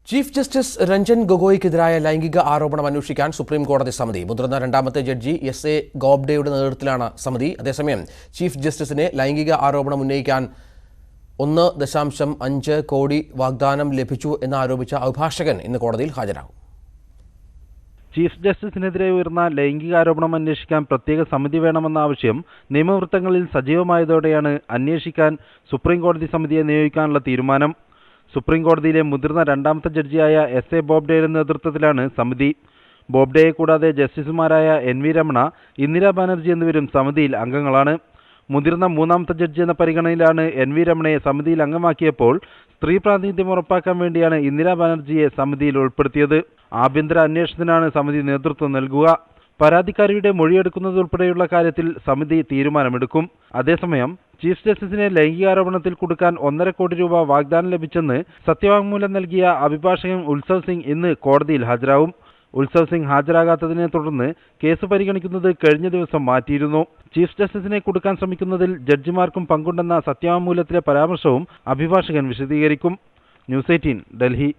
Chief justice Ranjan ഗൊഗോയ്ക്കെതിരായ ലൈംഗിക ആരോപണം അന്വേഷിക്കാൻ സുപ്രീം കോടതി സമിതി. മുതിർന്ന രണ്ടാമത്തെ ജഡ്ജി എസ്.എ. ഗോബ്ഡെയുടെ നേതൃത്വത്തിലാണ് സമിതി. അതേസമയം ചീഫ് ജസ്റ്റിസിനെ ലൈംഗിക ആരോപണം ഉന്നയിക്കാൻ 1.5 കോടി വാഗ്ദാനം ലഭിച്ചു എന്നാരോപിച്ച അഭിഭാഷകൻ ഇന്ന് കോടതിയിൽ ഹാജരാകും. ചീഫ് ജസ്റ്റിസിനെതിരെ ഉയർന്ന ലൈംഗികാരോപണം അന്വേഷിക്കാൻ പ്രത്യേക സമിതി വേണമെന്ന ആവശ്യം നിയമവൃത്തങ്ങളിൽ സജീവമായതോടെയാണ് അന്വേഷിക്കാൻ സുപ്രീം കോടതി സമിതിയെ നിയോഗിക്കാനുള്ള തീരുമാനം. സുപ്രീം കോടതിയിലെ മുതിർന്ന രണ്ടാമത്തെ ജഡ്ജിയായ എസ്.എ. ബോബ്ഡെയുടെ നേതൃത്വത്തിലാണ് സമിതി. ബോബ്ഡെയെ കൂടാതെ ജസ്റ്റിസുമാരായ എൻ.വി. രമണ, ഇന്ദിരാ ബാനർജി എന്നിവരും സമിതിയിൽ അംഗങ്ങളാണ്. മുതിർന്ന മൂന്നാമത്തെ ജഡ്ജി എന്ന പരിഗണനയിലാണ് എൻ.വി. രമണയെ സമിതിയിൽ അംഗമാക്കിയപ്പോൾ സ്ത്രീ പ്രാതിനിധ്യം ഉറപ്പാക്കാൻ വേണ്ടിയാണ് ഇന്ദിരാ ബാനർജിയെ സമിതിയിൽ ഉൾപ്പെടുത്തിയത്. ആഭ്യന്തര അന്വേഷണത്തിനാണ് സമിതി നേതൃത്വം നൽകുക. പരാതിക്കാരിയുടെ മൊഴിയെടുക്കുന്നതുൾപ്പെടെയുള്ള കാര്യത്തിൽ സമിതി തീരുമാനമെടുക്കും. അതേസമയം ചീഫ് ജസ്റ്റിസിനെ ലൈംഗികാരോപണത്തിൽ കുടുക്കാൻ 1.5 കോടി രൂപ വാഗ്ദാനം ലഭിച്ചെന്ന് സത്യവാങ്മൂലം നൽകിയ അഭിഭാഷകൻ ഉത്സവ് സിംഗ് ഇന്ന് കോടതിയിൽ ഹാജരാകും. ഉത്സവ് സിംഗ് ഹാജരാകാത്തതിനെ തുടർന്ന് കേസ് പരിഗണിക്കുന്നത് കഴിഞ്ഞ ദിവസം മാറ്റിയിരുന്നു. ചീഫ് ജസ്റ്റിസിനെ കുടുക്കാൻ ശ്രമിക്കുന്നതിൽ ജഡ്ജിമാർക്കും പങ്കുണ്ടെന്ന സത്യവാങ്മൂലത്തിലെ പരാമർശവും അഭിഭാഷകൻ വിശദീകരിക്കും. ന്യൂസ് 18 ഡൽഹി.